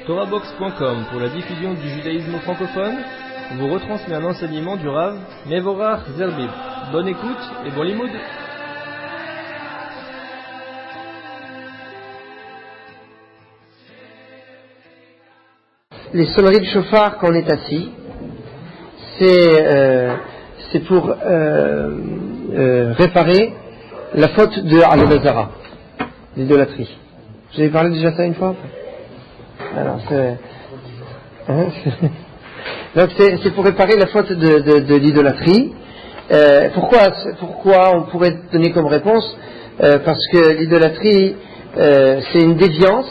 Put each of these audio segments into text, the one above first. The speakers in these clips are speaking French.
Torahbox.com pour la diffusion du judaïsme francophone vous retransmet un enseignement du Rav Mevorach Zerbib. Bonne écoute et bon limoud. Les sonneries du chauffard quand on est assis, c'est pour réparer la faute de Avodah Zara, l'idolâtrie. Vous avez parlé déjà ça une fois? Alors, donc c'est pour réparer la faute de l'idolâtrie. Pourquoi on pourrait donner comme réponse? Parce que l'idolâtrie, c'est une déviance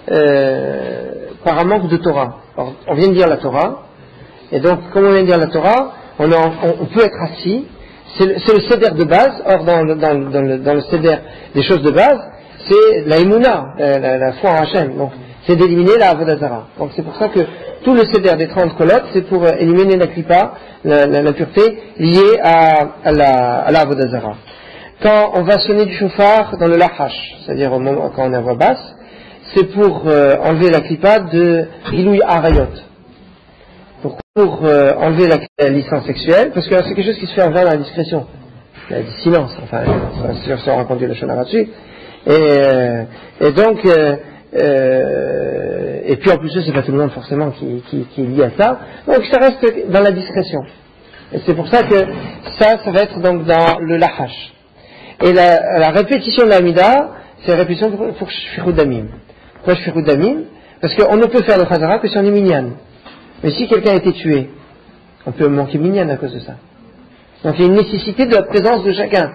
par un manque de Torah. Alors, on vient de lire la Torah, et donc, comme on vient de lire la Torah, on peut être assis. C'est le seder de base. Or, dans le seder des choses de base, c'est la émouna, la foi en Hachem. Donc, c'est d'éliminer la Avodah Zara. Donc, c'est pour ça que tout le seder des 30 colottes, c'est pour éliminer la klipa, l'impureté liée à la Avodah Zara. Quand on va sonner du chauffard dans le lachash, c'est-à-dire au moment quand on est à voix basse, c'est pour enlever la klipa de Rilouï Arayot. Pour enlever la licence sexuelle, parce que c'est quelque chose qui se fait en vain dans la discrétion. Il y a du silence, enfin, si on raconte le shonara dessus. Et donc, et puis en plus, c'est pas tout le monde forcément qui est lié à ça. Donc ça reste dans la discrétion. Et c'est pour ça que ça va être donc dans le lachash. Et la répétition de l'amida, c'est la répétition pour shfichut damim. Pourquoi shfichut damim? Parce qu'on ne peut faire le chazara que si on est minyan. Mais si quelqu'un a été tué, on peut manquer minyan à cause de ça. Donc il y a une nécessité de la présence de chacun.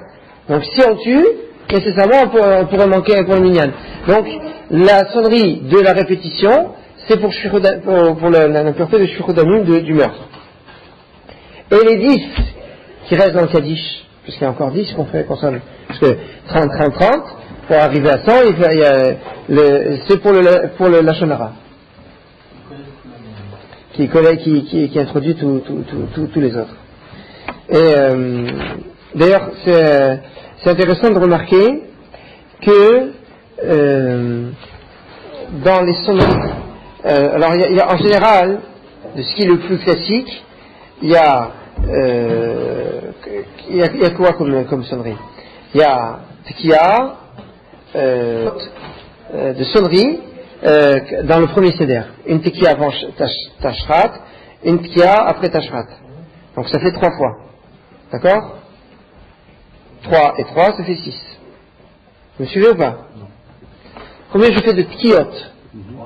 Donc si on tue, nécessairement on pourrait manquer pour le minyan. Donc la sonnerie de la répétition, c'est pour l'impureté de shfichut damim du meurtre. Et les 10 qui restent dans le Kaddish, puisqu'il y a encore 10 qu'on sonne, parce que 30, pour arriver à 100, c'est pour le Lachon Hara, qui introduit tous les autres. Et d'ailleurs, c'est intéressant de remarquer que dans les sonneries, alors il y a en général, de ce qui est le plus classique, il y a quoi comme sonnerie? Il y a tekiya, de sonnerie dans le premier seder. Une tekiya avant tashrat, une tekiya après tashrat. Donc ça fait 3 fois. D'accord? 3 et 3, ça fait 6. Vous me suivez ou pas? Combien je fais de tekiyot?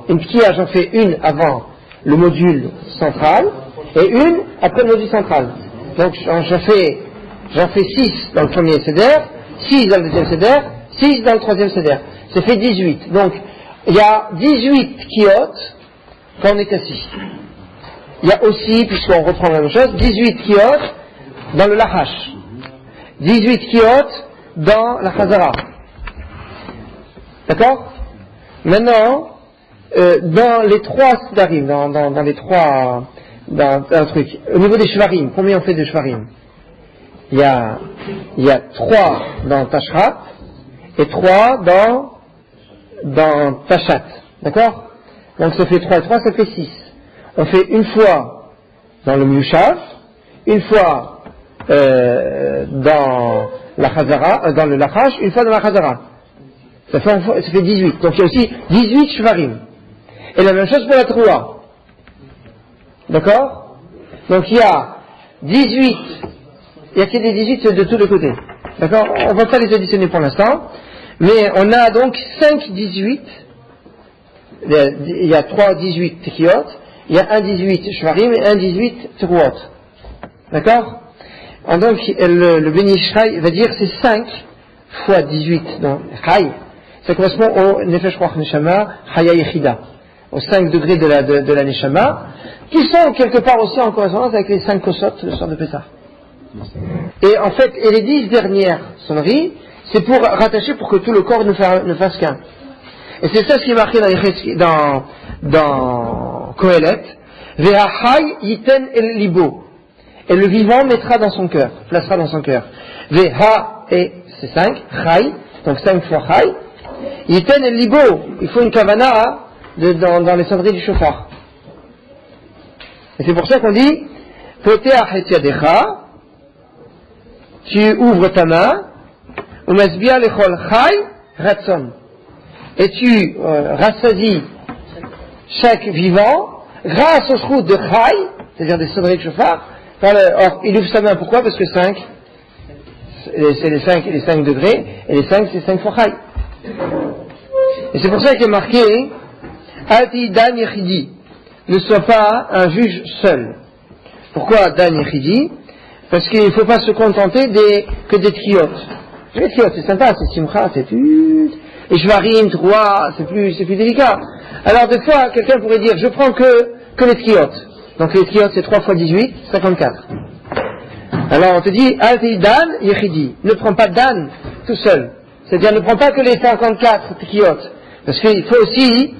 Une tekiya, j'en fais une avant le module central et une après le module central. Donc j'en fais 6 dans le premier seder, 6 dans le deuxième seder, 6 dans le troisième seder. Ça fait 18. Donc il y a 18 kiyot quand on est assis. Il y a aussi, puisqu'on reprend la même chose, 18 kiyot dans le lachash. 18 kiyot dans la chazara. D'accord? Maintenant, dans les 3 sédarim, dans les 3... dans un truc. Au niveau des shvarim, combien on fait de shvarim? Il y a 3 dans Tashrat et 3 dans Tashat. D'accord? Donc ça fait 3 et 3, ça fait 6. On fait une fois dans le Miyushav, une fois dans la Chazara, dans le Lachash, une fois dans la Chazara. Ça fait 18. Donc il y a aussi 18 shvarim. Et la même chose pour la Troua. D'accord? Donc il y a 18, il y a que des 18 de tous les côtés. D'accord? On ne va pas les additionner pour l'instant, mais on a donc 5 18, il y a 3 18 tekiot, il y a un 18 shvarim et un 18 teruot. D'accord? Et donc le Beni Ishraï va dire c'est 5 fois 18 dans Chai, ça correspond au Nefesh Ruach Neshama Chaya Yechida, aux 5 degrés de la Neshama, qui sont quelque part aussi en correspondance avec les 5 kosot le soir de Pessah. Et en fait, les 10 dernières sonneries, c'est pour rattacher pour que tout le corps ne fasse qu'un. Et c'est ça ce qui est marqué dans Kohelet. Ve'achai yiten el libo. Et le vivant mettra dans son cœur, placera dans son cœur. Veha, et c'est 5, chai, donc 5 fois chai. Yiten el libo, il faut une kavana dans les sonneries du chauffard. Et c'est pour ça qu'on dit Poteach et yadecha, tu ouvres ta main, umasbia lechol chai ratson, et tu rassasies chaque vivant grâce au shroud de chai, c'est-à-dire des sonneries de chauffard. Or, il ouvre sa main, pourquoi? Parce que 5, c'est les 5 degrés, et les 5, c'est 5 fois chai. Et c'est pour ça qu'il est marqué Alti Dan Yechidi, ne sois pas un juge seul. Pourquoi Dan Yechidi? Parce qu'il ne faut pas se contenter que des tkiot. Les tkiot, c'est sympa, c'est simcha, c'est plus. Et shvarim, 3, c'est plus délicat. Alors des fois, quelqu'un pourrait dire, je prends que les tkiot. Donc les tkiot, c'est 3 fois 18, 54. Alors on te dit, Alti Dan Yechidi, ne prends pas Dan tout seul. C'est-à-dire, ne prends pas que les 54 tkiot. Parce qu'il faut aussi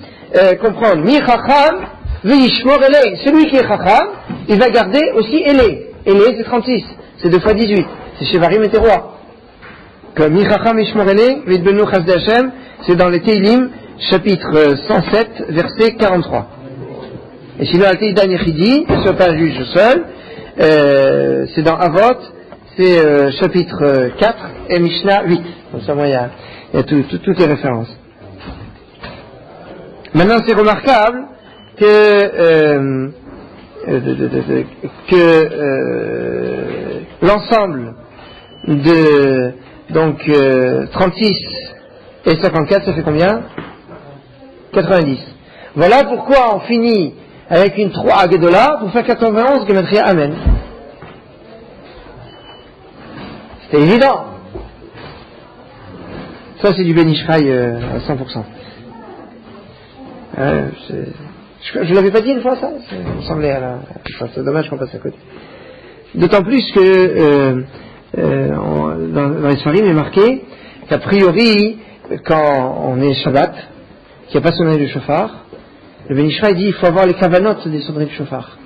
comprendre, Mi chacham, v'yishmor elei. Celui qui est chacham, il va garder aussi elei. Elei, c'est 36. C'est 2 fois 18. C'est chez Varim et Teroa. Comme Mi chacham v'yishmor elei, v'yidbenu chasdei Hashem, c'est dans les Teilim, chapitre 107, verset 43. Et sinon, Al Teidan Yechidi, ne sois pas un juge seul, c'est dans Avot, c'est chapitre 4 et Mishnah 8. Donc ça, il y a toutes les références. Maintenant, c'est remarquable que l'ensemble de 36 et 54, ça fait combien? 90. Voilà pourquoi on finit avec une 3 Agedola pour faire 91 Gematria Amen. C'était évident. Ça, c'est du Ben Ishraï à 100%. Je l'avais pas dit une fois, ça? Ça me semblait c'est dommage qu'on passe à côté. D'autant plus que dans les soirées, il est marqué qu'a priori, quand on est Shabbat, qu'il n'y a pas sonnerie du chauffard, le Ben Ishraï dit il faut avoir les kavanotes des sonneries du chauffard.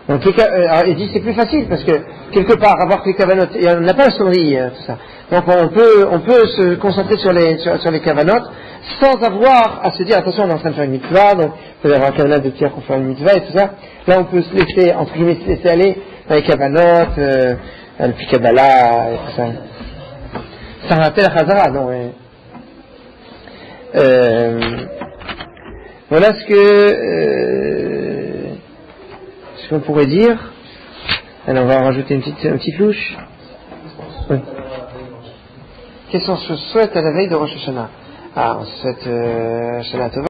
Donc il dit c'est plus facile parce que quelque part avoir les kavanotes, il n'y en a pas la sonnerie, tout ça. Donc on peut se concentrer sur les kavanotes sans avoir à se dire attention on est en train de faire une mitzvah, donc il faut y avoir un kavanot de tir pour faire une mitzvah et tout ça. Là on peut se laisser, entre guillemets, se laisser aller dans les kavanotes, le pikabala et tout ça. Ça rappelle Chazara, non mais... Voilà ce qu'on pourrait dire. Alors on va rajouter une petite louche. Oui. Qu'est-ce qu'on se souhaite à la veille de Rosh Hashanah? On se souhaite Shana Tova.